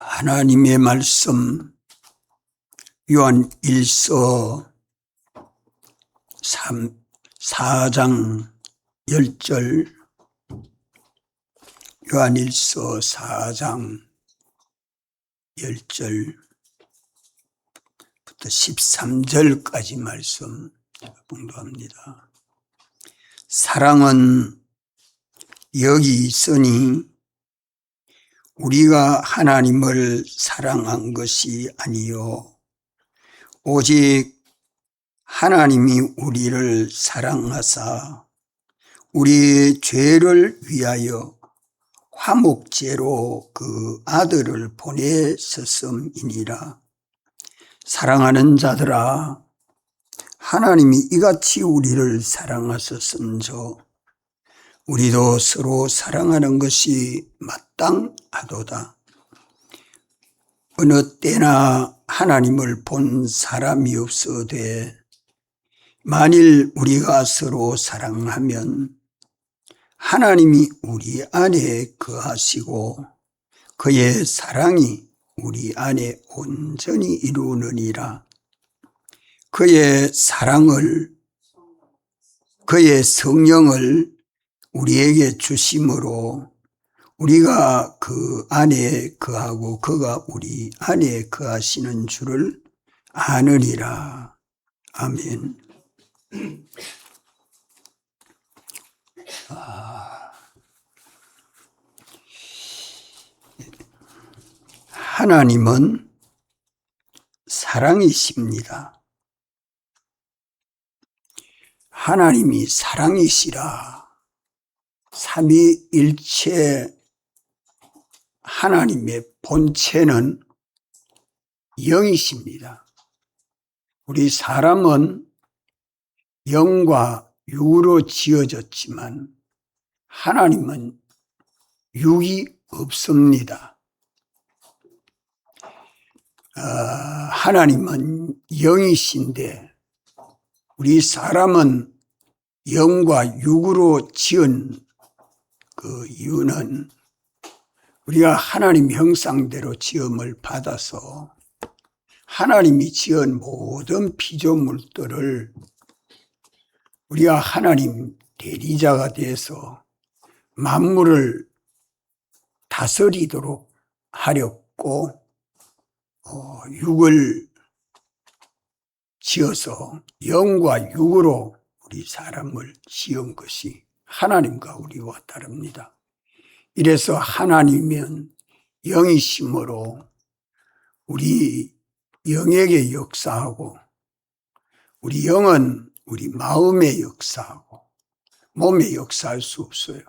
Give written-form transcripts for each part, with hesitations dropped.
하나님의 말씀 요한 1서 4장 10절 요한 1서 4장 10절부터 13절까지 말씀 봉독합니다. 사랑은 여기 있으니 우리가 하나님을 사랑한 것이 아니요 오직 하나님이 우리를 사랑하사 우리의 죄를 위하여 화목제로 그 아들을 보내셨음이니라. 사랑하는 자들아, 하나님이 이같이 우리를 사랑하셨은저 우리도 서로 사랑하는 것이 마땅하도다. 어느 때나 하나님을 본 사람이 없어되 만일 우리가 서로 사랑하면 하나님이 우리 안에 거하시고 그의 사랑이 우리 안에 온전히 이루느니라. 그의 사랑을, 그의 성령을 우리에게 주심으로 우리가 그 안에 거하고 그가 우리 안에 거하시는 줄을 아느니라. 아멘. 하나님은 사랑이십니다. 하나님이 사랑이시라. 삼위일체 하나님의 본체는 영이십니다. 우리 사람은 영과 육으로 지어졌지만 하나님은 육이 없습니다. 하나님은 영이신데 우리 사람은 영과 육으로 지은 그 이유는 우리가 하나님 형상대로 지음을 받아서 하나님이 지은 모든 피조물들을 우리가 하나님 대리자가 돼서 만물을 다스리도록 하렵고 육을 지어서 영과 육으로 우리 사람을 지은 것이 하나님과 우리와 다릅니다. 이래서 하나님은 영이심으로 우리 영에게 역사하고 우리 영은 우리 마음에 역사하고 몸에 역사할 수 없어요.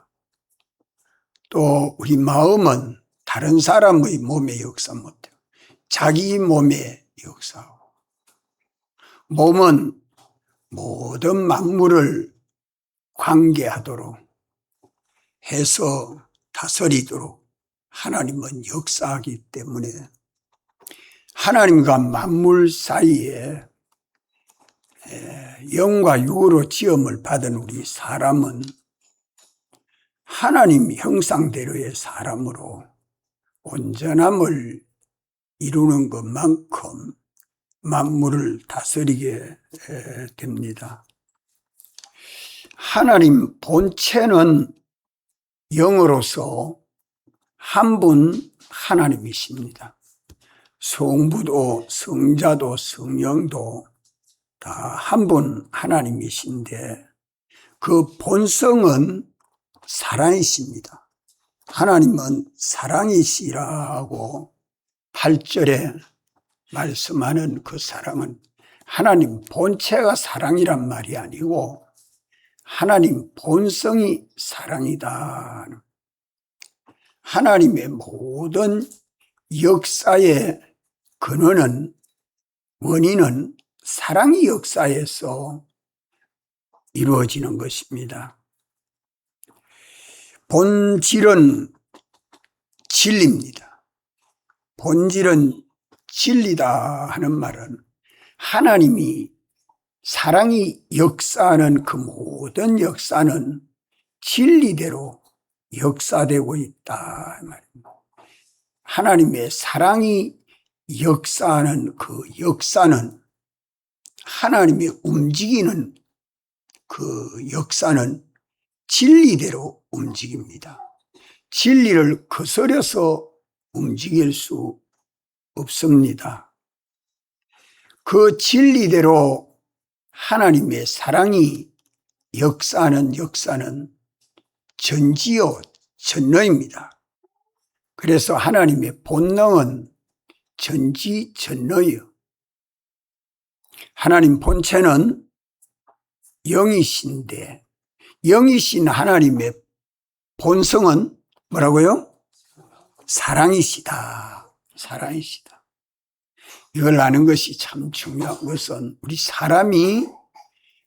또 우리 마음은 다른 사람의 몸에 역사 못해요. 자기 몸에 역사하고 몸은 모든 만물을 관계하도록 해서 다스리도록 하나님은 역사하기 때문에 하나님과 만물 사이에 영과 육으로 지음을 받은 우리 사람은 하나님 형상대로의 사람으로 온전함을 이루는 것만큼 만물을 다스리게 됩니다. 하나님 본체는 영으로서 한 분 하나님이십니다. 성부도 성자도 성령도 다 한 분 하나님이신데 그 본성은 사랑이십니다. 하나님은 사랑이시라고 8절에 말씀하는 그 사랑은 하나님 본체가 사랑이란 말이 아니고 하나님 본성이 사랑이다. 하나님의 모든 역사의 근원은 원인은 사랑의 역사에서 이루어지는 것입니다. 본질은 진리입니다. 본질은 진리다 하는 말은 하나님이 사랑이 역사하는 그 모든 역사는 진리대로 역사되고 있다 말입니다. 하나님의 사랑이 역사하는 그 역사는, 하나님이 움직이는 그 역사는 진리대로 움직입니다. 진리를 거스려서 움직일 수 없습니다. 그 진리대로 하나님의 사랑이 역사하는 역사는 전지요 전너입니다. 그래서 하나님의 본능은 전지전너예요. 하나님 본체는 영이신데, 영이신 하나님의 본성은 뭐라고요? 사랑이시다. 사랑이시다. 이걸 아는 것이 참 중요한 것은, 우리 사람이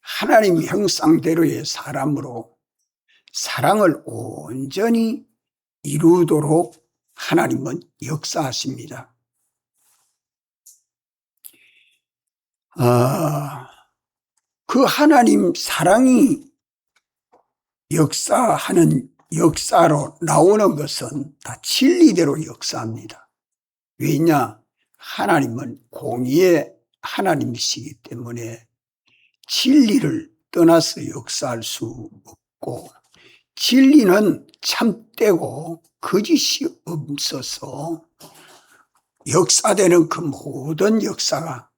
하나님 형상대로의 사람으로 사랑을 온전히 이루도록 하나님은 역사하십니다. 그 하나님 사랑이 역사하는 역사로 나오는 것은 다 진리대로 역사합니다. 왜냐? 하나님은 공의의 하나님이시기 때문에 진리를 떠나서 역사할 수 없고, 진리는 참되고 거짓이 없어서 역사되는 그 모든 역사가,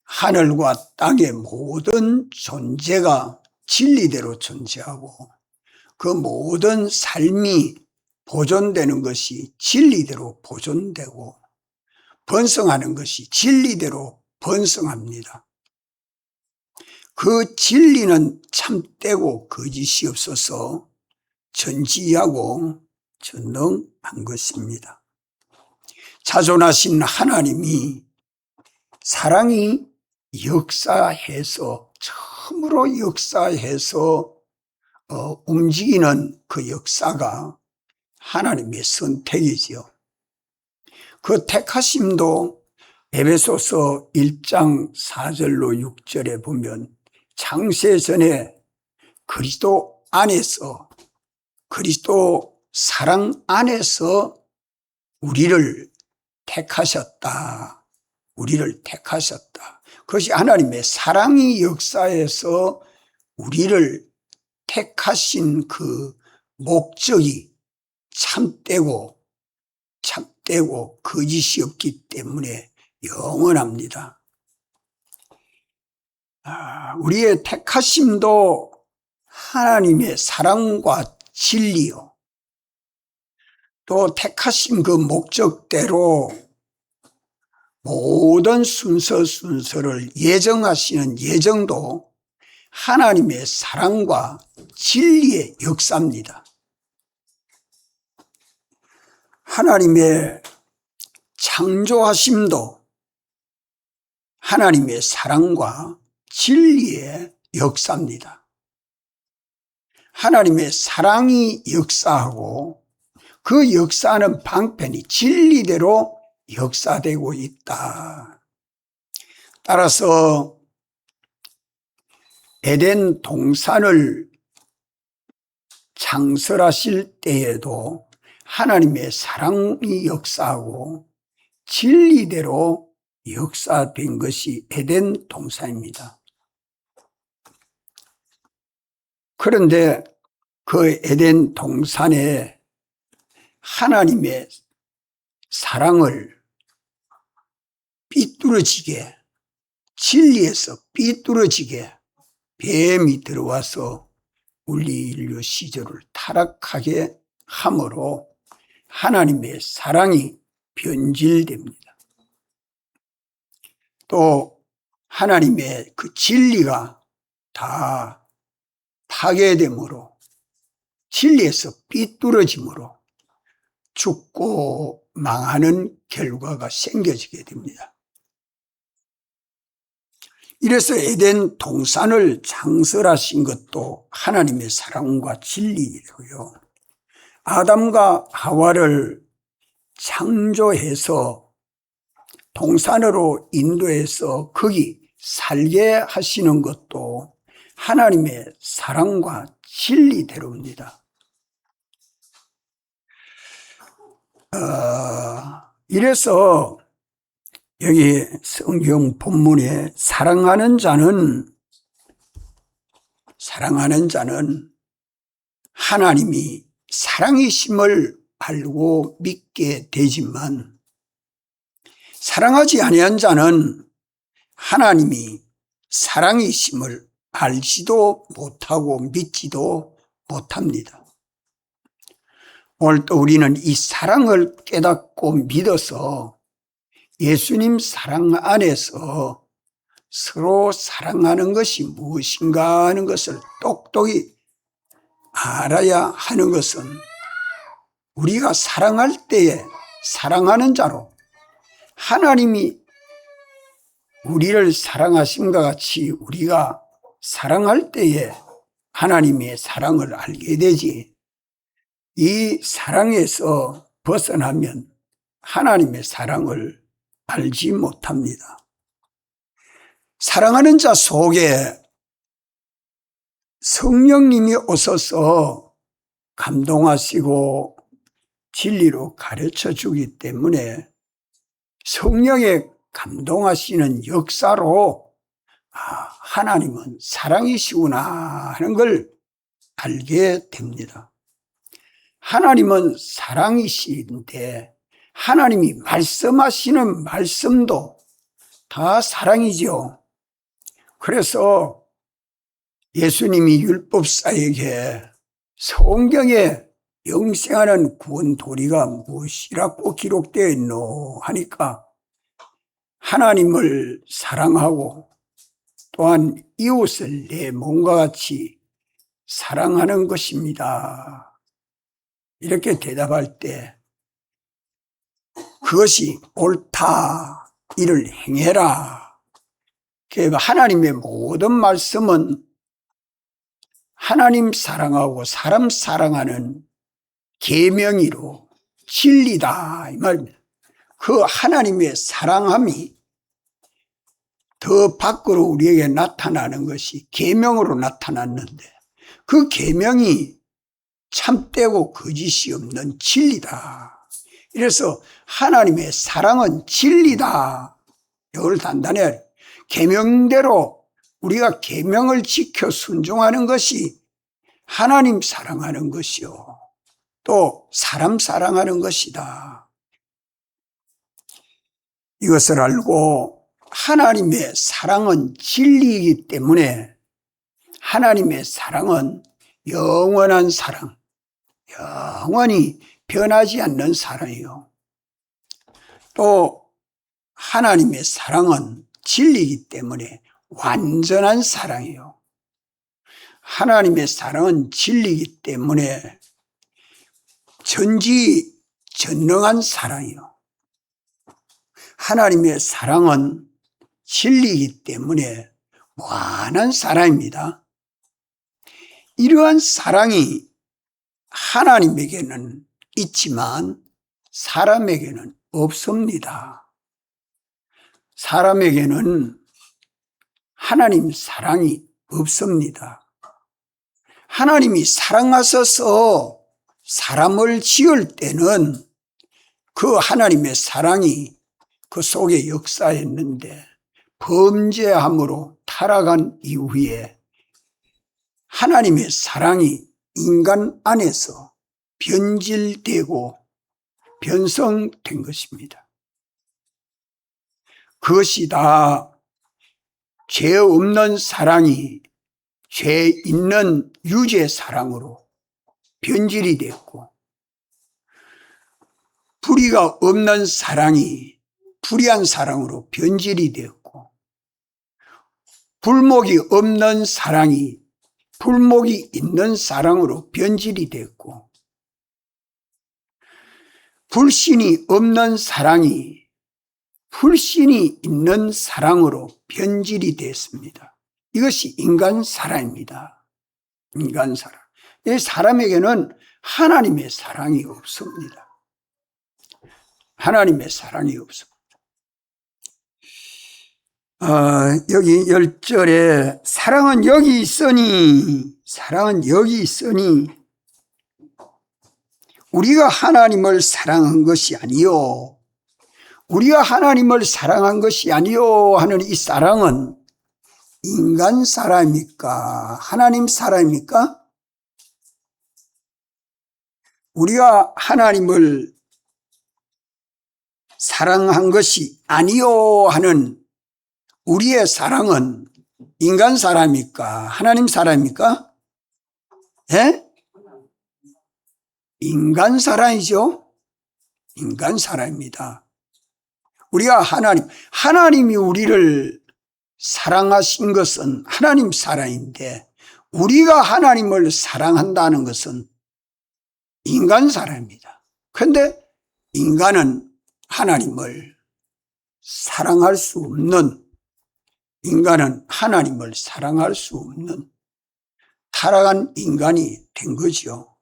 하늘과 땅의 모든 존재가 진리대로 존재하고, 그 모든 삶이 보존되는 것이 진리대로 보존되고, 번성하는 것이 진리대로 번성합니다. 그 진리는 참되고 거짓이 없어서 전지하고 전능한 것입니다. 자존하신 하나님이 사랑이 역사해서, 처음으로 역사해서 움직이는 그 역사가 하나님의 선택이지요. 그 택하심도 에베소서 1장 4절로 6절에 보면, 창세 전에 그리스도 안에서, 그리스도 사랑 안에서 우리를 택하셨다. 우리를 택하셨다. 그것이 하나님의 사랑이 역사에서 우리를 택하신 그 목적이 참되고 거짓이 없기 때문에 영원합니다. 우리의 택하심도 하나님의 사랑과 진리요, 또 택하신 그 목적대로 모든 순서를 예정하시는 예정도 하나님의 사랑과 진리의 역사입니다. 하나님의 창조하심도 하나님의 사랑과 진리의 역사입니다. 하나님의 사랑이 역사하고, 그 역사하는 방편이 진리대로 역사되고 있다. 따라서 에덴 동산을 창설하실 때에도 하나님의 사랑이 역사하고 진리대로 역사된 것이 에덴 동산입니다. 그런데 그 에덴 동산에 하나님의 사랑을 삐뚤어지게, 진리에서 삐뚤어지게 뱀이 들어와서 우리 인류 시절을 타락하게 함으로 하나님의 사랑이 변질됩니다. 또 하나님의 그 진리가 다 파괴됨으로, 진리에서 삐뚤어짐으로 죽고 망하는 결과가 생겨지게 됩니다. 이래서 에덴 동산을 창설하신 것도 하나님의 사랑과 진리이고요, 아담과 하와를 창조해서 동산으로 인도해서 거기 살게 하시는 것도 하나님의 사랑과 진리대로입니다. 이래서 여기 성경 본문에 사랑하는 자는 하나님이 사랑이심을 알고 믿게 되지만, 사랑하지 아니한 자는 하나님이 사랑이심을 알지도 못하고 믿지도 못합니다. 오늘 또 우리는 이 사랑을 깨닫고 믿어서 예수님 사랑 안에서 서로 사랑하는 것이 무엇인가 하는 것을 똑똑히 알아야 하는 것은, 우리가 사랑할 때에 사랑하는 자로 하나님이 우리를 사랑하심과 같이 우리가 사랑할 때에 하나님의 사랑을 알게 되지, 이 사랑에서 벗어나면 하나님의 사랑을 알지 못합니다. 사랑하는 자 속에 성령님이 오셔서 감동하시고 진리로 가르쳐 주기 때문에 성령의 감동하시는 역사로 하나님은 사랑이시구나 하는 걸 알게 됩니다. 하나님은 사랑이신데 하나님이 말씀하시는 말씀도 다 사랑이죠. 그래서 예수님이 율법사에게 성경에 영생하는 구원 도리가 무엇이라고 기록되어 있노 하니까 하나님을 사랑하고 또한 이웃을 내 몸과 같이 사랑하는 것입니다. 이렇게 대답할 때 그것이 옳다, 이를 행해라. 하나님의 모든 말씀은 하나님 사랑하고 사람 사랑하는 계명이로 진리다 이 말입니다. 그 하나님의 사랑함이 더 밖으로 우리에게 나타나는 것이 계명으로 나타났는데, 그 계명이 참되고 거짓이 없는 진리다. 이래서 하나님의 사랑은 진리다. 이걸 단단히 계명대로 우리가 계명을 지켜 순종하는 것이 하나님 사랑하는 것이요, 또 사람 사랑하는 것이다. 이것을 알고 하나님의 사랑은 진리이기 때문에 하나님의 사랑은 영원한 사랑, 영원히 변하지 않는 사랑이요, 또 하나님의 사랑은 진리이기 때문에 완전한 사랑이요, 하나님의 사랑은 진리이기 때문에 전지전능한 사랑이요, 하나님의 사랑은 진리이기 때문에 무한한 사랑입니다. 이러한 사랑이 하나님에게는 있지만 사람에게는 없습니다. 사람에게는 하나님 사랑이 없습니다. 하나님이 사랑하셔서 사람을 지을 때는 그 하나님의 사랑이 그 속에 역사했는데, 범죄함으로 타락한 이후에 하나님의 사랑이 인간 안에서 변질되고 변성된 것입니다. 그것이 다 죄 없는 사랑이 죄 있는 유죄 사랑으로 변질이 됐고, 불의가 없는 사랑이 불의한 사랑으로 변질이 되었고, 불목이 없는 사랑이 불목이 있는 사랑으로 변질이 됐고, 불신이 없는 사랑이 불신이 있는 사랑으로 변질이 됐습니다. 이것이 인간 사랑입니다. 인간 사랑. 이 사람에게는 하나님의 사랑이 없습니다. 하나님의 사랑이 없습니다. 여기 10절에 사랑은 여기 있으니, 사랑은 여기 있으니 우리가 하나님을 사랑한 것이 아니요 우리가 하나님을 사랑한 것이 아니요 하는 이 사랑은 인간 사랑입니까? 하나님 사랑입니까? 우리가 하나님을 사랑한 것이 아니요 하는 우리의 사랑은 인간 사랑입니까? 하나님 사랑입니까? 예? 인간 사랑이죠. 인간 사랑입니다. 우리가 하나님이 우리를 사랑하신 것은 하나님 사랑인데 우리가 하나님을 사랑한다는 것은 인간 사랑입니다. 그런데 인간은 하나님을 사랑할 수 없는, 인간은 하나님을 사랑할 수 없는 타락한 인간이 된 거죠.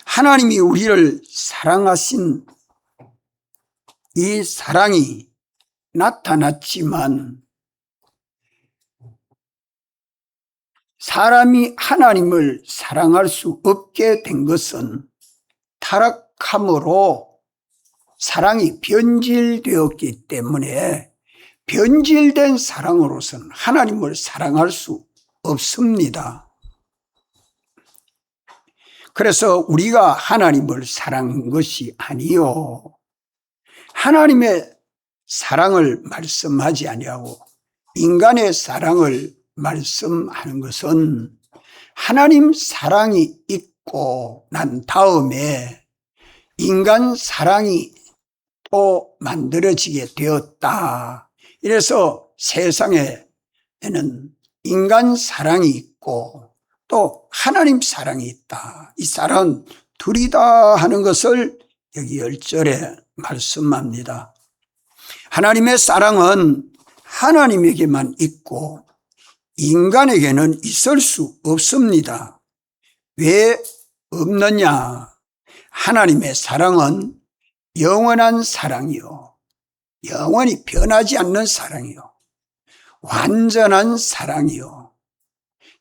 하나님이 우리를 사랑하신 이 사랑이 나타났지만 사람이 하나님을 사랑할 수 없게 된 것은 타락함으로 사랑이 변질되었기 때문에 변질된 사랑으로서는 하나님을 사랑할 수 없습니다. 그래서 우리가 하나님을 사랑한 것이 아니요 하나님의 사랑을 말씀하지 아니하고 인간의 사랑을 말씀하는 것은 하나님 사랑이 있고 난 다음에 인간 사랑이 또 만들어지게 되었다. 이래서 세상에는 인간 사랑이 있고 또 하나님 사랑이 있다. 이 사랑은 둘이다 하는 것을 여기 10절에 말씀합니다. 하나님의 사랑은 하나님에게만 있고 인간에게는 있을 수 없습니다. 왜 없느냐? 하나님의 사랑은 영원한 사랑이요, 영원히 변하지 않는 사랑이요, 완전한 사랑이요,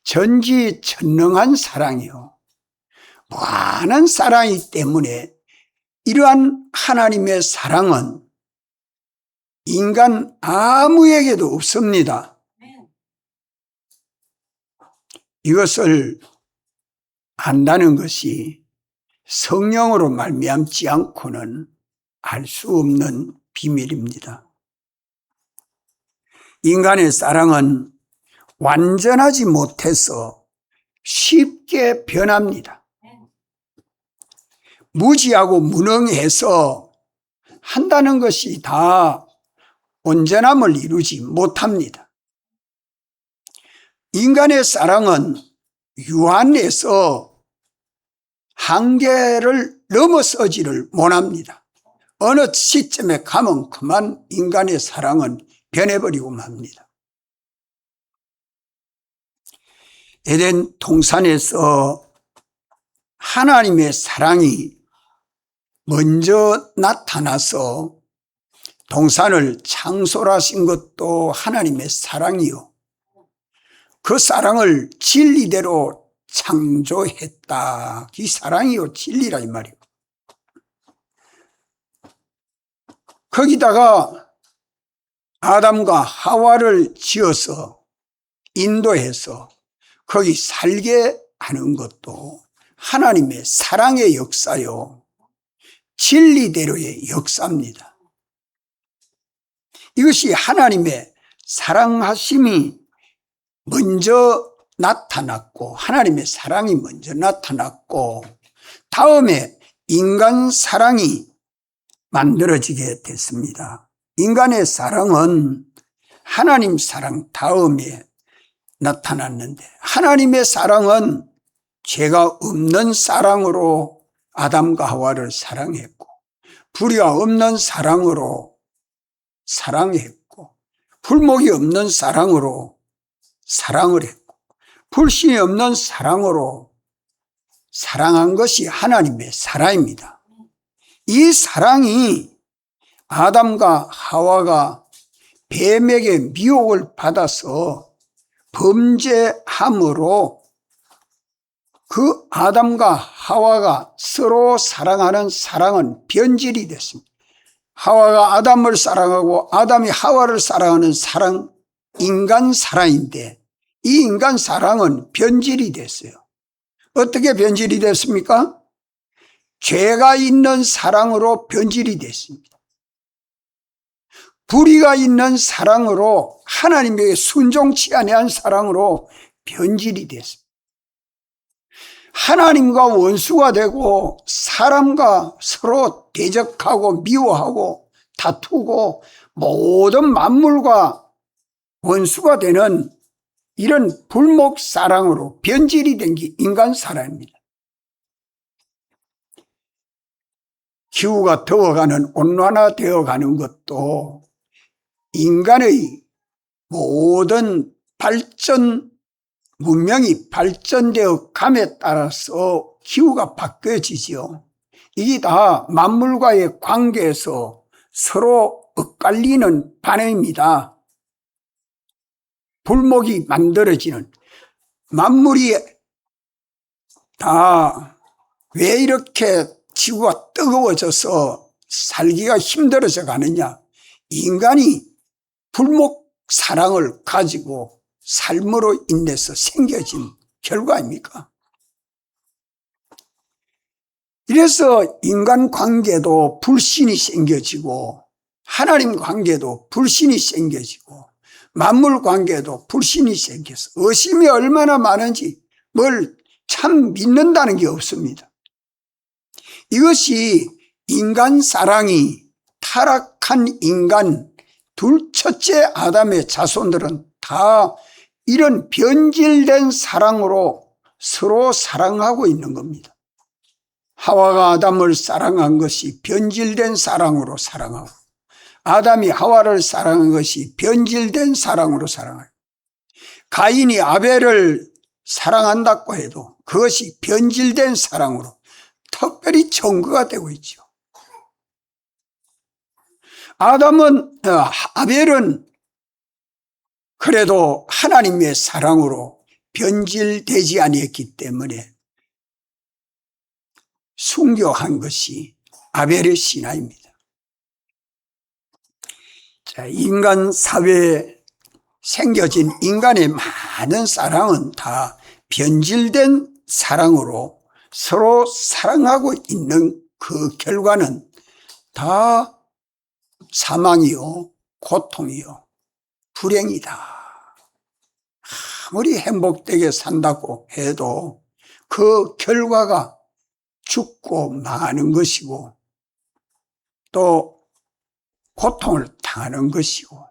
전지전능한 사랑이요, 무한한 사랑이기 때문에 이러한 하나님의 사랑은 인간 아무에게도 없습니다. 이것을 안다는 것이 성령으로 말미암지 않고는 알 수 없는 비밀입니다. 인간의 사랑은 완전하지 못해서 쉽게 변합니다. 무지하고 무능해서 한다는 것이 다 온전함을 이루지 못합니다. 인간의 사랑은 유한해서 한계를 넘어서지를 못합니다. 어느 시점에 가면 그만 인간의 사랑은 변해버리고 맙니다. 에덴 동산에서 하나님의 사랑이 먼저 나타나서 동산을 창설하신 것도 하나님의 사랑이요, 그 사랑을 진리대로 창조했다. 이 사랑이요 진리라 이 말이요. 거기다가 아담과 하와를 지어서 인도해서 거기 살게 하는 것도 하나님의 사랑의 역사요, 진리대로의 역사입니다. 이것이 하나님의 사랑하심이 먼저 나타났고 하나님의 사랑이 먼저 나타났고 다음에 인간 사랑이 만들어지게 됐습니다. 인간의 사랑은 하나님 사랑 다음에 나타났는데 하나님의 사랑은 죄가 없는 사랑으로 아담과 하와를 사랑했고 불의가 없는 사랑으로 사랑했고 불목이 없는 사랑으로 사랑을 했고 불신이 없는 사랑으로 사랑한 것이 하나님의 사랑입니다. 이 사랑이 아담과 하와가 뱀에게 미혹을 받아서 범죄함으로 그 아담과 하와가 서로 사랑하는 사랑은 변질이 됐습니다. 하와가 아담을 사랑하고 아담이 하와를 사랑하는 사랑, 인간 사랑인데 이 인간 사랑은 변질이 됐어요. 어떻게 변질이 됐습니까? 죄가 있는 사랑으로 변질이 됐습니다. 불의가 있는 사랑으로, 하나님에게 순종치 아니한 사랑으로 변질이 됐습니다. 하나님과 원수가 되고 사람과 서로 대적하고 미워하고 다투고 모든 만물과 원수가 되는 이런 불목 사랑으로 변질이 된 게 인간 사랑입니다. 기후가 더워가는, 온난화되어 가는 것도 인간의 모든 발전, 문명이 발전되어 감에 따라서 기후가 바뀌어지지요. 이게 다 만물과의 관계에서 서로 엇갈리는 반응입니다. 불목이 만들어지는, 만물이 다 왜 이렇게 지구가 뜨거워져서 살기가 힘들어져 가느냐? 인간이 불목 사랑을 가지고 삶으로 인해서 생겨진 결과입니까? 이래서 인간 관계도 불신이 생겨지고 하나님 관계도 불신이 생겨지고 만물 관계도 불신이 생겨서 의심이 얼마나 많은지 뭘 참 믿는다는 게 없습니다. 이것이 인간 사랑이, 타락한 인간 첫째 아담의 자손들은 다 이런 변질된 사랑으로 서로 사랑하고 있는 겁니다. 하와가 아담을 사랑한 것이 변질된 사랑으로 사랑하고, 아담이 하와를 사랑한 것이 변질된 사랑으로 사랑하고, 가인이 아벨을 사랑한다고 해도 그것이 변질된 사랑으로 특별히 증거가 되고 있죠. 아벨은 그래도 하나님의 사랑으로 변질되지 아니했기 때문에 순교한 것이 아벨의 신화입니다. 자, 인간 사회에 생겨진 인간의 많은 사랑은 다 변질된 사랑으로 서로 사랑하고 있는 그 결과는 다 사망이요, 고통이요, 불행이다. 아무리 행복되게 산다고 해도 그 결과가 죽고 마는 것이고 또 고통을 당하는 것이고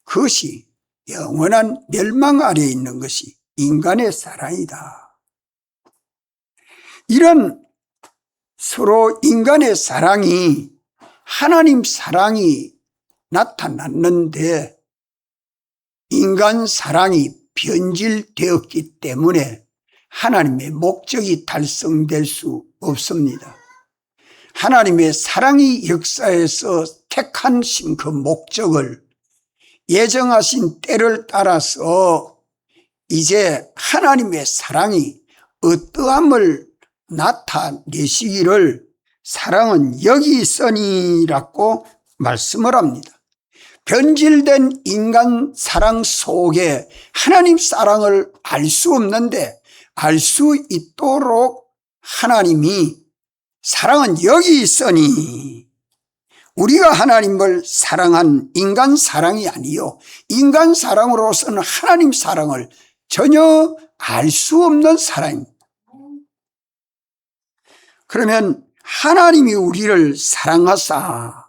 그것이 영원한 멸망 아래에 있는 것이 인간의 사랑이다. 이런 서로 인간의 사랑이 하나님 사랑이 나타났는데 인간 사랑이 변질되었기 때문에 하나님의 목적이 달성될 수 없습니다. 하나님의 사랑이 역사에서 택하신 그 목적을 예정하신 때를 따라서 이제 하나님의 사랑이 어떠함을 나타내시기를 사랑은 여기 있으니라고 말씀을 합니다. 변질된 인간 사랑 속에 하나님 사랑을 알 수 없는데 알 수 있도록 하나님이 사랑은 여기 있으니 우리가 하나님을 사랑한 인간 사랑이 아니요 인간 사랑으로서는 하나님 사랑을 전혀 알 수 없는 사랑입니다. 그러면 하나님이 우리를 사랑하사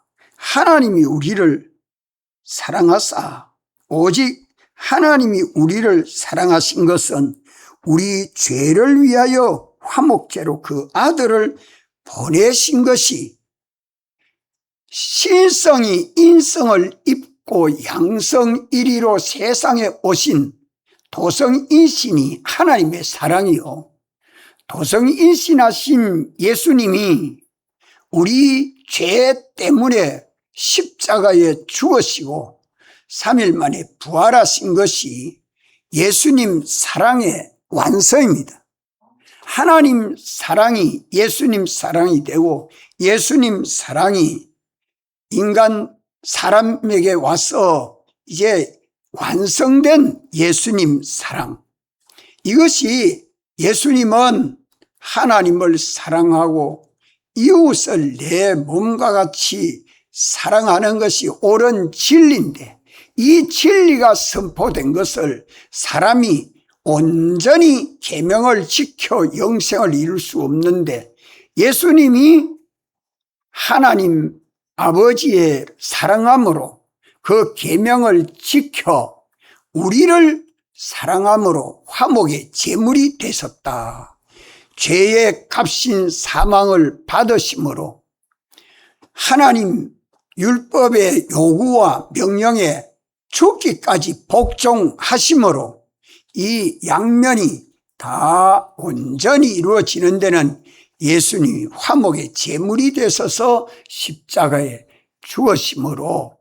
오직 하나님이 우리를 사랑하신 것은 우리 죄를 위하여 화목제로 그 아들을 보내신 것이 신성이 인성을 입고 양성일위로 세상에 오신 도성인신이 하나님의 사랑이요 도성인신하신 예수님이 우리 죄 때문에 십자가에 죽으시고 3일 만에 부활하신 것이 예수님 사랑의 완성입니다. 하나님 사랑이 예수님 사랑이 되고 예수님 사랑이 인간 사람에게 와서 이제 완성된 예수님 사랑, 이것이 예수님은 하나님을 사랑하고 이웃을 내 몸과 같이 사랑하는 것이 옳은 진리인데, 이 진리가 선포된 것을 사람이 온전히 계명을 지켜 영생을 이룰 수 없는데, 예수님이 하나님 아버지의 사랑함으로 그 계명을 지켜 우리를 사랑함으로 화목의 제물이 되셨다. 죄의 값인 사망을 받으심으로 하나님 율법의 요구와 명령에 죽기까지 복종하심으로 이 양면이 다 온전히 이루어지는 데는 예수님이 화목의 제물이 되셔서 십자가에 죽으심으로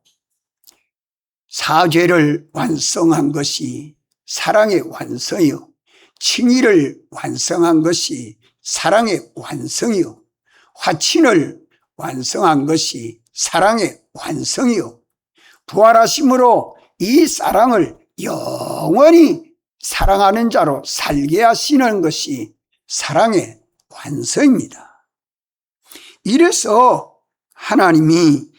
사죄를 완성한 것이 사랑의 완성이요, 칭의를 완성한 것이 사랑의 완성이요, 화친을 완성한 것이 사랑의 완성이요, 부활하심으로 이 사랑을 영원히 사랑하는 자로 살게 하시는 것이 사랑의 완성입니다. 이래서 하나님이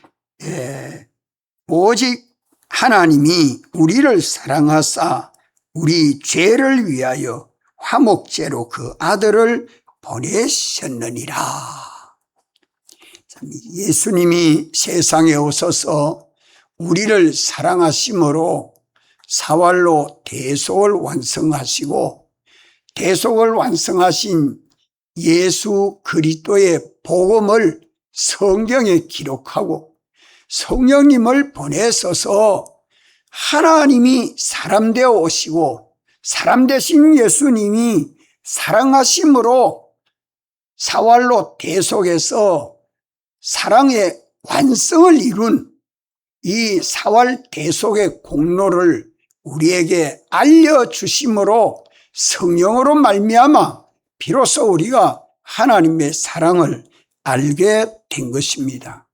오직 하나님이 우리를 사랑하사 우리 죄를 위하여 화목제로 그 아들을 보내셨느니라. 예수님이 세상에 오셔서 우리를 사랑하심으로 사활로 대속을 완성하시고, 대속을 완성하신 예수 그리스도의 복음을 성경에 기록하고 성령님을 보내셔서 하나님이 사람 되어 오시고, 사람 되신 예수님이 사랑하심으로 사활로 대속해서 사랑의 완성을 이룬 이 사활 대속의 공로를 우리에게 알려주심으로 성령으로 말미암아 비로소 우리가 하나님의 사랑을 알게 된 것입니다.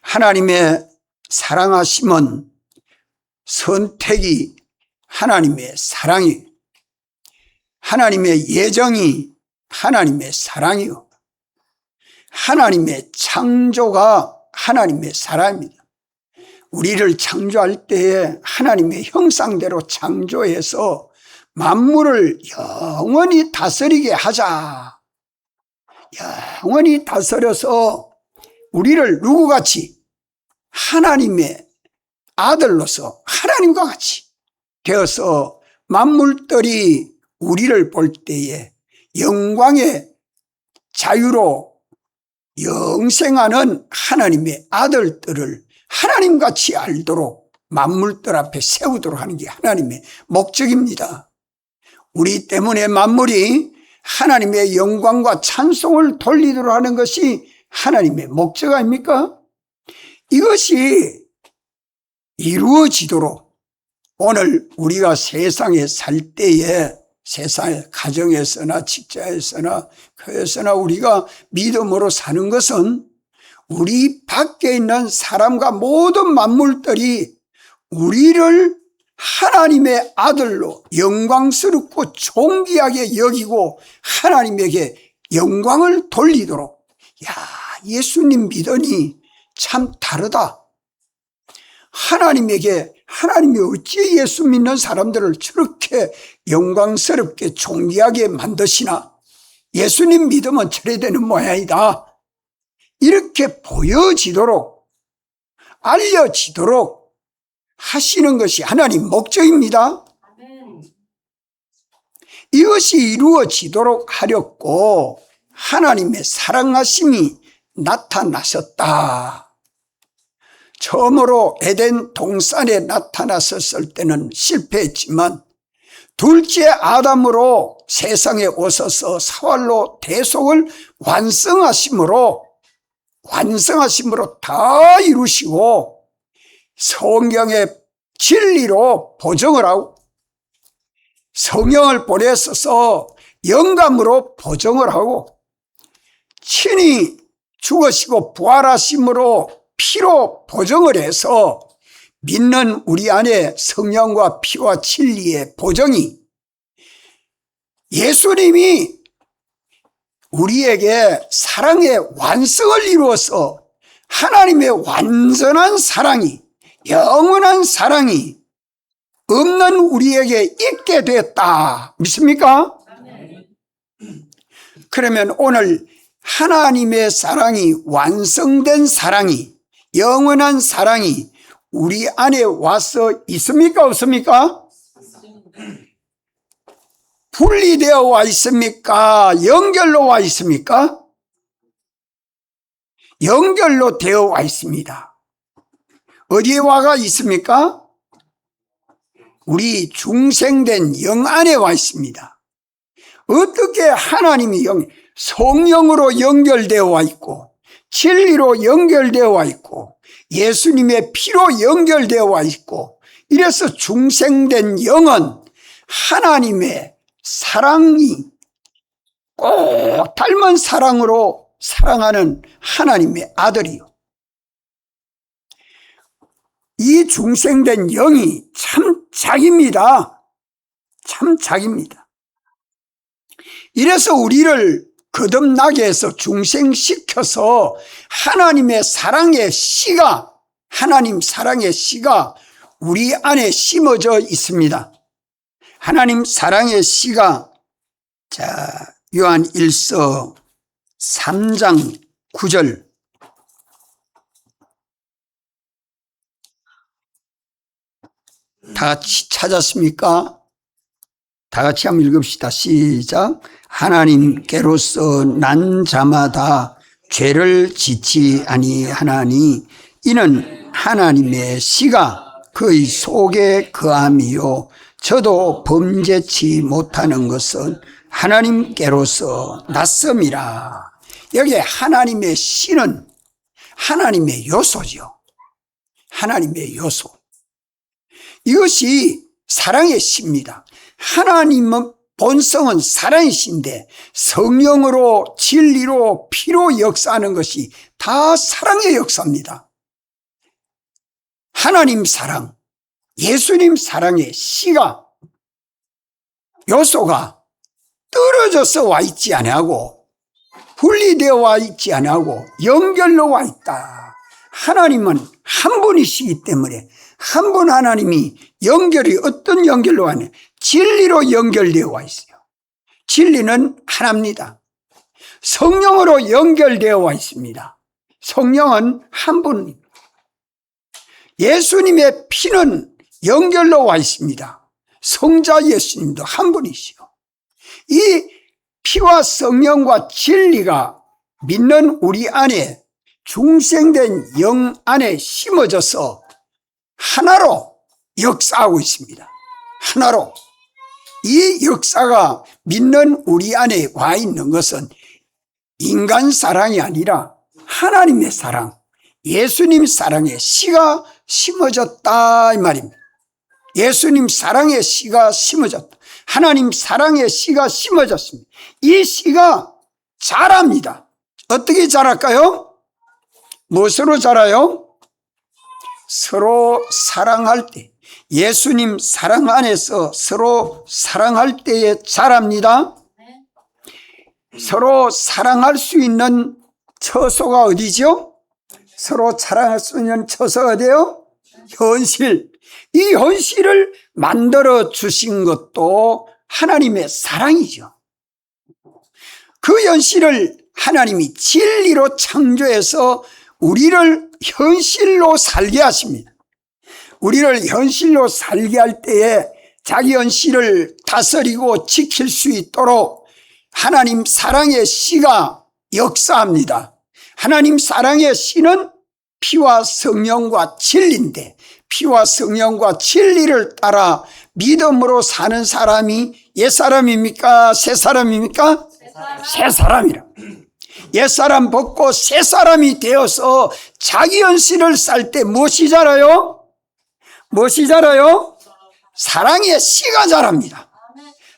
하나님의 사랑하심은 선택이 하나님의 사랑이, 하나님의 예정이 하나님의 사랑이요, 하나님의 창조가 하나님의 사랑입니다. 우리를 창조할 때에 하나님의 형상대로 창조해서 만물을 영원히 다스리게 하자, 영원히 다스려서 우리를 누구같이 하나님의 아들로서 하나님과 같이 되어서 만물들이 우리를 볼 때에 영광의 자유로 영생하는 하나님의 아들들을 하나님같이 알도록 만물들 앞에 세우도록 하는 게 하나님의 목적입니다. 우리 때문에 만물이 하나님의 영광과 찬송을 돌리도록 하는 것이 하나님의 목적 아닙니까? 이것이 이루어지도록 오늘 우리가 세상에 살 때에, 세상의 가정에서나 직장에서나 교회에서나 우리가 믿음으로 사는 것은 우리 밖에 있는 사람과 모든 만물들이 우리를 하나님의 아들로 영광스럽고 존귀하게 여기고 하나님에게 영광을 돌리도록, 야, 예수님 믿으니 참 다르다, 하나님이 어찌 예수 믿는 사람들을 저렇게 영광스럽게 존귀하게 만드시나, 예수님 믿으면 저래 되는 모양이다, 이렇게 보여지도록 알려지도록 하시는 것이 하나님 목적입니다. 이것이 이루어지도록 하렸고 하나님의 사랑하심이 나타나셨다. 처음으로 에덴 동산에 나타났었을 때는 실패했지만 둘째 아담으로 세상에 오셔서 사활로 대속을 완성하심으로 다 이루시고 성경의 진리로 보증을 하고 성령을 보내셔서 영감으로 보증을 하고 친히 죽으시고 부활하심으로 피로 보정을 해서 믿는 우리 안에 성령과 피와 진리의 보정이 예수님이 우리에게 사랑의 완성을 이루어서 하나님의 완전한 사랑이, 영원한 사랑이 없는 우리에게 있게 됐다. 믿습니까? 그러면 오늘 하나님의 사랑이, 완성된 사랑이, 영원한 사랑이 우리 안에 와서 있습니까? 없습니까? 분리되어 와 있습니까? 연결로 와 있습니까? 연결로 되어 와 있습니다. 어디에 와가 있습니까? 우리 중생된 영 안에 와 있습니다. 어떻게 하나님이 성령으로 연결되어 와 있고, 진리로 연결되어 와 있고, 예수님의 피로 연결되어 와 있고, 이래서 중생된 영은 하나님의 사랑이 꼭 닮은 사랑으로 사랑하는 하나님의 아들이요. 이 중생된 영이 참 작입니다. 참 작입니다. 이래서 우리를 거듭나게 해서 중생시켜서 하나님의 사랑의 씨가, 하나님 사랑의 씨가 우리 안에 심어져 있습니다. 하나님 사랑의 씨가, 요한 1서 3장 9절. 다 같이 찾았습니까? 다 같이 한번 읽읍시다. 시작. 하나님께로서 난 자마다 죄를 짓지 아니하나니 이는 하나님의 씨가 그의 속에 거함이요 저도 범죄치 못하는 것은 하나님께로서 낫음이라. 여기에 하나님의 씨는 하나님의 요소죠. 하나님의 요소. 이것이 사랑의 씨입니다. 하나님은 본성은 사랑의 씨인데 성령으로 진리로 피로 역사하는 것이 다 사랑의 역사입니다. 하나님 사랑, 예수님 사랑의 씨가, 요소가 떨어져서 와 있지 아니하고 분리되어 와 있지 아니하고 연결로 와 있다. 하나님은 한 분이시기 때문에 한 분 하나님이 연결이 어떤 연결로 와냐? 진리로 연결되어 와 있어요. 진리는 하나입니다. 성령으로 연결되어 와 있습니다. 성령은 한 분입니다. 예수님의 피는 연결로 와 있습니다. 성자 예수님도 한 분이시요. 이 피와 성령과 진리가 믿는 우리 안에 중생된 영 안에 심어져서 하나로 역사하고 있습니다. 하나로. 이 역사가 믿는 우리 안에 와 있는 것은 인간 사랑이 아니라 하나님의 사랑, 예수님 사랑의 씨가 심어졌다 이 말입니다. 예수님 사랑의 씨가 심어졌다. 하나님 사랑의 씨가 심어졌습니다. 이 씨가 자랍니다. 어떻게 자랄까요? 무엇으로 자라요? 서로 사랑할 때, 예수님 사랑 안에서 서로 사랑할 때에 자랍니다. 서로 사랑할 수 있는 처소가 어디죠? 서로 사랑할 수 있는 처소가 어디요? 현실. 이 현실을 만들어 주신 것도 하나님의 사랑이죠. 그 현실을 하나님이 진리로 창조해서 우리를 현실로 살게 하십니다. 우리를 현실로 살게 할 때에 자기 현실을 다스리고 지킬 수 있도록 하나님 사랑의 씨가 역사합니다. 하나님 사랑의 씨는 피와 성령과 진리인데 피와 성령과 진리를 따라 믿음으로 사는 사람이 옛사람입니까? 새사람입니까? 새사람이라. 옛사람 벗고 새사람이 되어서 자기 현실을 살 때 무엇이 자라요? 무엇이 자라요? 사랑의 씨가 자랍니다.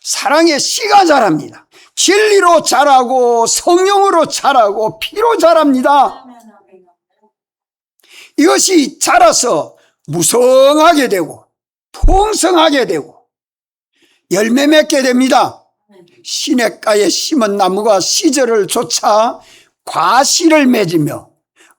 사랑의 씨가 자랍니다. 진리로 자라고 성령으로 자라고 피로 자랍니다. 이것이 자라서 무성하게 되고 풍성하게 되고 열매 맺게 됩니다. 시냇가에 심은 나무가 시절을 쫓아 과실을 맺으며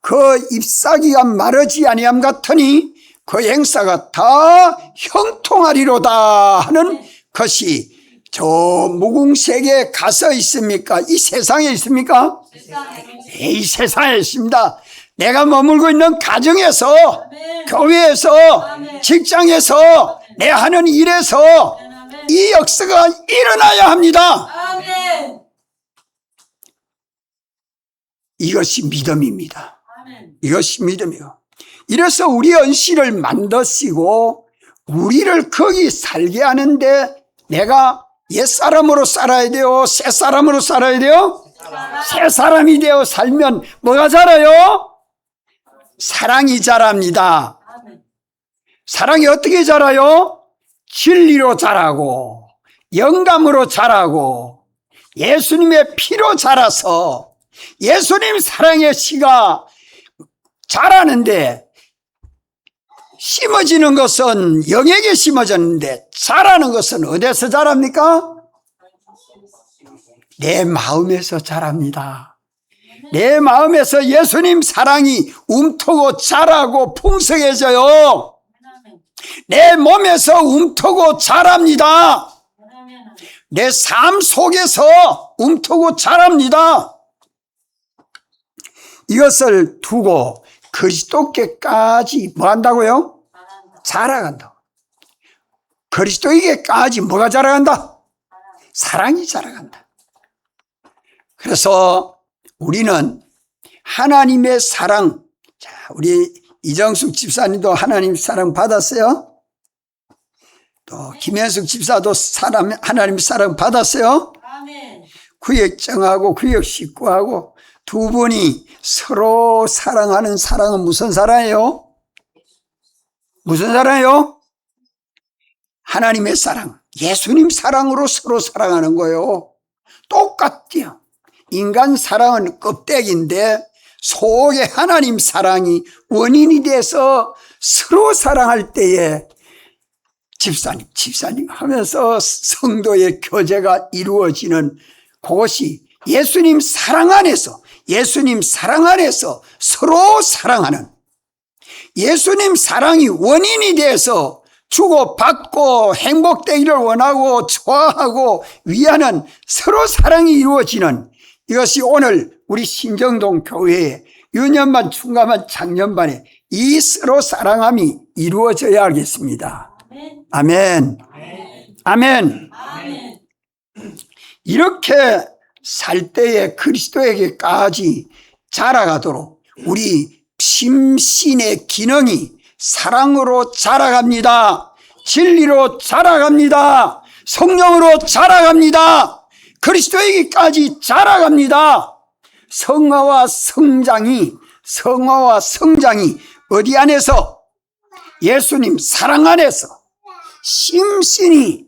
그 잎사귀가 마르지 아니함 같으니 그 행사가 다 형통하리로다 하는 것이 저 무궁세계에 가서 있습니까? 이 세상에 있습니까? 이 세상에 있습니다. 내가 머물고 있는 가정에서, 교회에서, 직장에서, 내 하는 일에서 이 역사가 일어나야 합니다. 이것이 믿음입니다. 이것이 믿음이요. 이래서 우리 언씨를 만드시고 우리를 거기 살게 하는데 내가 옛사람으로 살아야 돼요? 새사람으로 살아야 돼요? 새사람이 되어 살면 뭐가 자라요? 사랑이 자랍니다. 사랑이 어떻게 자라요? 진리로 자라고 영감으로 자라고 예수님의 피로 자라서 예수님 사랑의 씨가 자라는데, 심어지는 것은 영에게 심어졌는데 자라는 것은 어디서 자랍니까? 내 마음에서 자랍니다. 내 마음에서 예수님 사랑이 움트고 자라고 풍성해져요. 내 몸에서 움트고 자랍니다. 내 삶 속에서 움트고 자랍니다. 이것을 두고 그리스도께까지 뭐 한다고요? 자라간다. 그리스도에게까지 뭐가 자라간다? 사랑이 자라간다. 그래서 우리는 하나님의 사랑, 자, 우리 이정숙 집사님도 하나님 사랑 받았어요? 또 김현숙 집사도 하나님 사랑 받았어요? 구역정하고 구역 식구하고 두 분이 서로 사랑하는 사랑은 무슨 사랑이에요? 무슨 사랑이에요? 하나님의 사랑, 예수님 사랑으로 서로 사랑하는 거예요. 똑같대요. 인간 사랑은 껍데기인데 속에 하나님 사랑이 원인이 돼서 서로 사랑할 때에 집사님 하면서 성도의 교제가 이루어지는 그것이 예수님 사랑 안에서 서로 사랑하는, 예수님 사랑이 원인이 돼서 주고받고 행복되기를 원하고 좋아하고 위하는 서로 사랑이 이루어지는, 이것이 오늘 우리 신정동 교회에 유년반, 중간반, 장년반에 이 서로 사랑함이 이루어져야 하겠습니다. 아멘. 아멘. 이렇게 살 때에 그리스도에게까지 자라가도록 우리 심신의 기능이 사랑으로 자라갑니다. 진리로 자라갑니다. 성령으로 자라갑니다. 그리스도에게까지 자라갑니다. 성화와 성장이 어디 안에서? 예수님 사랑 안에서 심신이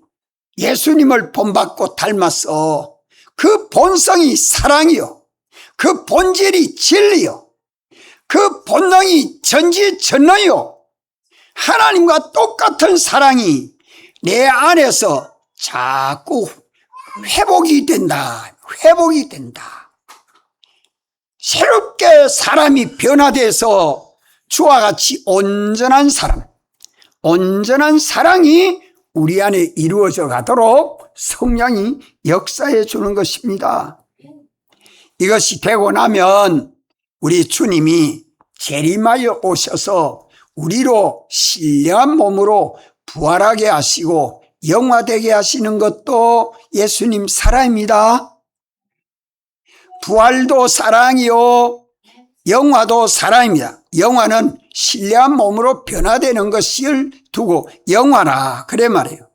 예수님을 본받고 닮았어. 그 본성이 사랑이요, 그 본질이 진리요, 그 본능이 전지전능이요, 하나님과 똑같은 사랑이 내 안에서 자꾸 회복이 된다. 새롭게 사람이 변화돼서 주와 같이 온전한 사랑이 우리 안에 이루어져 가도록 성령이 역사해 주는 것입니다. 이것이 되고 나면 우리 주님이 재림하여 오셔서 우리로 신령한 몸으로 부활하게 하시고 영화되게 하시는 것도 예수님 사랑입니다. 부활도 사랑이요, 영화도 사랑입니다. 영화는 신령한 몸으로 변화되는 것을 두고 영화라 그래 말해요.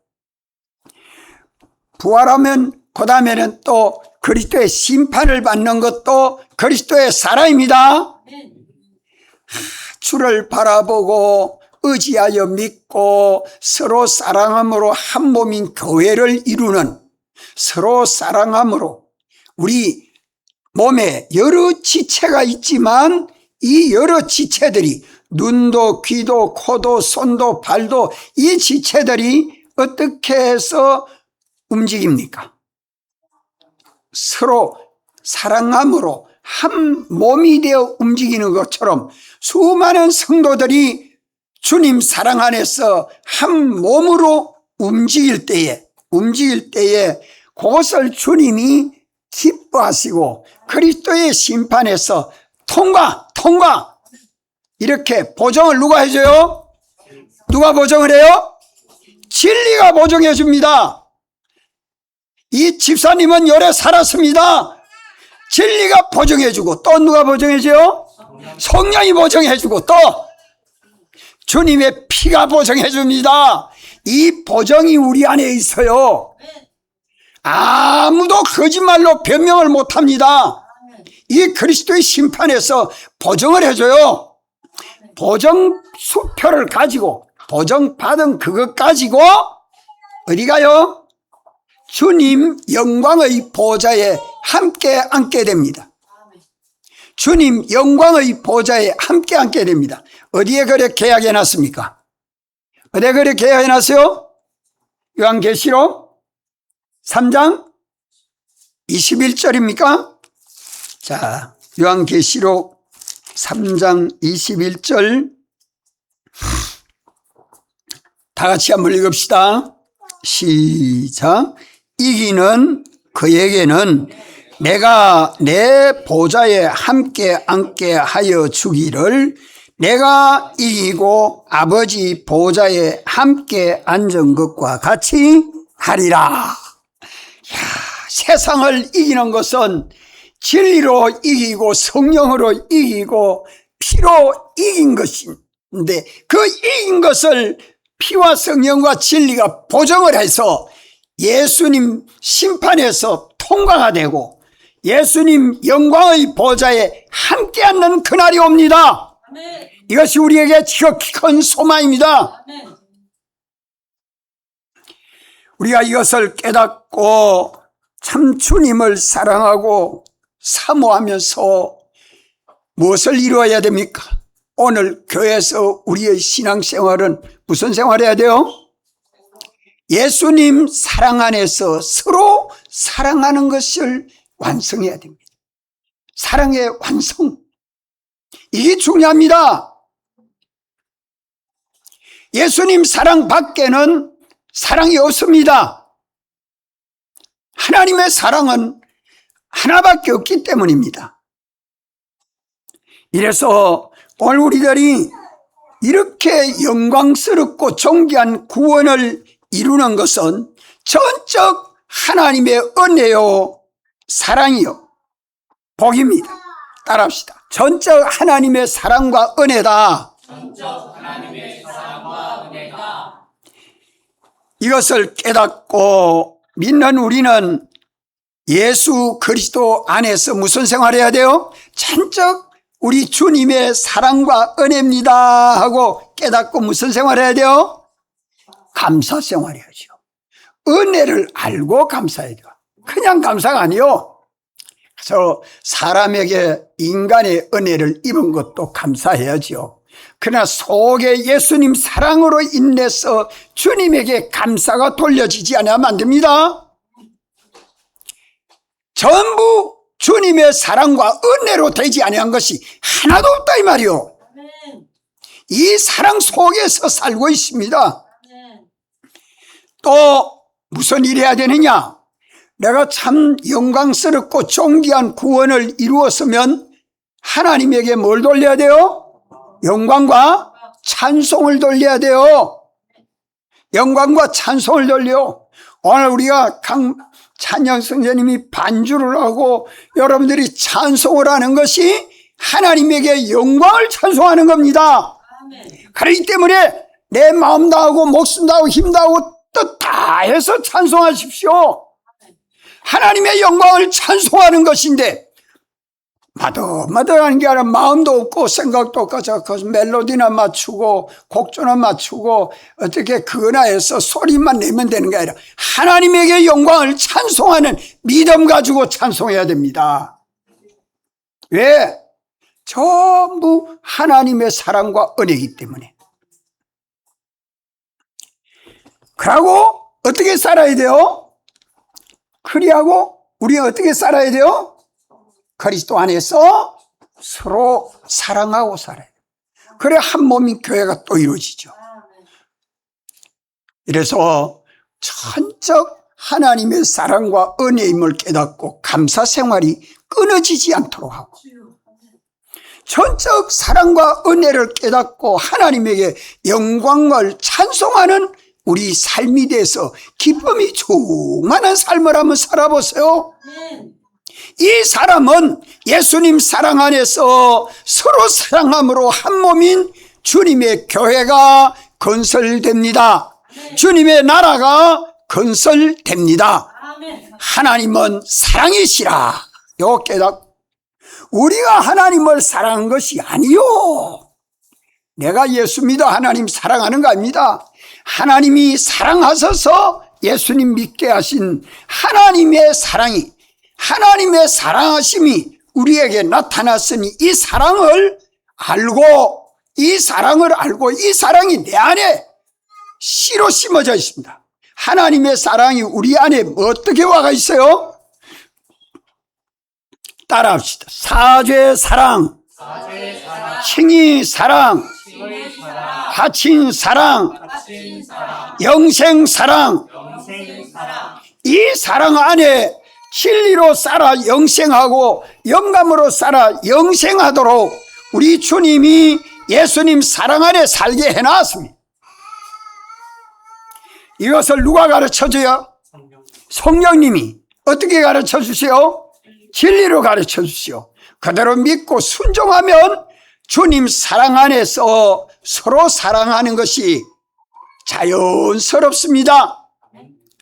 부활하면 그 다음에는 또 그리스도의 심판을 받는 것도 그리스도의 사랑입니다. 주를 바라보고 의지하여 믿고 서로 사랑함으로 한 몸인 교회를 이루는, 서로 사랑함으로 우리 몸에 여러 지체가 있지만 이 여러 지체들이 눈도 귀도 코도 손도 발도 이 지체들이 어떻게 해서 움직입니까? 서로 사랑함으로 한 몸이 되어 움직이는 것처럼 수많은 성도들이 주님 사랑 안에서 한 몸으로 움직일 때에 그것을 주님이 기뻐하시고 그리스도의 심판에서 통과 이렇게 보정을 누가 해줘요? 누가 보정을 해요? 진리가 보정해 줍니다. 이 집사님은 열에 살았습니다. 진리가 보정해주고 또 누가 보정해줘요? 성령이 보정해주고 또 주님의 피가 보정해줍니다. 이 보정이 우리 안에 있어요. 아무도 거짓말로 변명을 못합니다. 이 그리스도의 심판에서 보정을 해줘요. 보정 수표를 가지고 보정받은 그것 가지고 어디 가요? 주님 영광의 보좌에 함께 앉게 됩니다. 주님 영광의 보좌에 함께 앉게 됩니다. 어디에 그래 계약해 놨습니까? 어디에 그래 계약해 놨어요? 요한계시록 3장 21절입니까? 자, 요한계시록 3장 21절 다 같이 한번 읽읍시다. 시작. 이기는 그에게는 내가 내 보좌에 함께 앉게 하여 주기를 내가 이기고 아버지 보좌에 함께 앉은 것과 같이 하리라. 세상을 이기는 것은 진리로 이기고 성령으로 이기고 피로 이긴 것인데 그 이긴 것을 피와 성령과 진리가 보정을 해서 예수님 심판에서 통과가 되고 예수님 영광의 보좌에 함께 앉는 그날이 옵니다. 아멘. 이것이 우리에게 지극히 큰 소망입니다. 아멘. 우리가 이것을 깨닫고 참 주님을 사랑하고 사모하면서 무엇을 이루어야 됩니까? 오늘 교회에서 우리의 신앙생활은 무슨 생활해야 돼요? 예수님 사랑 안에서 서로 사랑하는 것을 완성해야 됩니다. 사랑의 완성. 이게 중요합니다. 예수님 사랑 밖에는 사랑이 없습니다. 하나님의 사랑은 하나밖에 없기 때문입니다. 이래서 오늘 우리들이 이렇게 영광스럽고 존귀한 구원을 이루는 것은 전적 하나님의 은혜요 사랑이요 복입니다. 따라합시다. 전적 하나님의 사랑과 은혜다. 전적 하나님의 사랑과 은혜다. 이것을 깨닫고 믿는 우리는 예수 그리스도 안에서 무슨 생활해야 돼요? 전적 우리 주님의 사랑과 은혜입니다 하고 깨닫고 무슨 생활해야 돼요? 감사 생활해야죠. 은혜를 알고 감사해야 돼요. 그냥 감사가 아니요. 그래서 사람에게 인간의 은혜를 입은 것도 감사해야죠. 그러나 속에 예수님 사랑으로 인해서 주님에게 감사가 돌려지지 않으면 안 됩니다. 전부 주님의 사랑과 은혜로 되지 아니한 것이 하나도 없다 이 말이요. 이 사랑 속에서 살고 있습니다. 또 무슨 일 해야 되느냐? 내가 참 영광스럽고 존귀한 구원을 이루었으면 하나님에게 뭘 돌려야 돼요? 영광과 찬송을 돌려야 돼요. 영광과 찬송을 돌려. 오늘 우리가 찬양 선생님이 반주를 하고 여러분들이 찬송을 하는 것이 하나님에게 영광을 찬송하는 겁니다. 그렇기 때문에 내 마음 다하고 목숨 다하고 힘 다하고 뜻 다 해서 찬송하십시오. 하나님의 영광을 찬송하는 것인데 마더마더하는 게 아니라 마음도 없고 생각도 없고 멜로디나 맞추고 곡조나 맞추고 어떻게 그거나 해서 소리만 내면 되는 게 아니라 하나님에게 영광을 찬송하는 믿음 가지고 찬송해야 됩니다. 왜? 전부 하나님의 사랑과 은혜이기 때문에. 그러고 어떻게 살아야 돼요? 그리하고 우리 어떻게 살아야 돼요? 그리스도 안에서 서로 사랑하고 살아야 돼요. 그래 한 몸인 교회가 또 이루어지죠. 이래서 전적 하나님의 사랑과 은혜임을 깨닫고 감사 생활이 끊어지지 않도록 하고, 전적 사랑과 은혜를 깨닫고 하나님에게 영광을 찬송하는 우리 삶이 돼서 기쁨이 충만한 삶을 한번 살아보세요. 이 사람은 예수님 사랑 안에서 서로 사랑함으로 한 몸인 주님의 교회가 건설됩니다. 주님의 나라가 건설됩니다. 하나님은 사랑이시라. 요 깨닫고, 우리가 하나님을 사랑한 것이 아니요, 내가 예수 믿어 하나님 사랑하는 거 아닙니다. 하나님이 사랑하셔서 예수님 믿게 하신 하나님의 사랑이, 하나님의 사랑하심이 우리에게 나타났으니 이 사랑을 알고, 이 사랑이 내 안에 씨로 심어져 있습니다. 하나님의 사랑이 우리 안에 어떻게 와가 있어요? 따라합시다. 사죄 사랑, 칭의 사랑, 하친 사랑, 영생 사랑. 이 사랑 안에 진리로 살아 영생하고 영감으로 살아 영생하도록 우리 주님이 예수님 사랑 안에 살게 해놨습니다. 이것을 누가 가르쳐줘요? 성령님이. 어떻게 가르쳐 주세요? 진리로 가르쳐 주시오. 그대로 믿고 순종하면 주님 사랑 안에서 서로 사랑하는 것이 자연스럽습니다.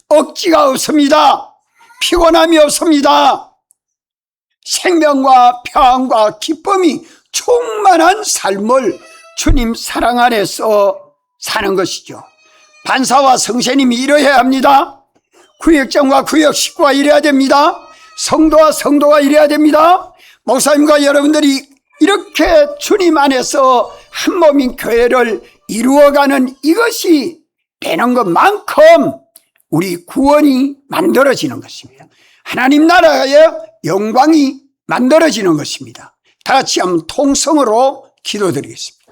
억지가 없습니다. 피곤함이 없습니다. 생명과 평안과 기쁨이 충만한 삶을 주님 사랑 안에서 사는 것이죠. 반사와 성세님이 이뤄야 합니다. 구역장과 구역 식구가 이래야 됩니다. 성도와 성도가 이래야 됩니다. 목사님과 여러분들이 이렇게 주님 안에서 한 몸인 교회를 이루어가는 이것이 되는 것만큼 우리 구원이 만들어지는 것입니다. 하나님 나라의 영광이 만들어지는 것입니다. 다 같이 한번 통성으로 기도드리겠습니다.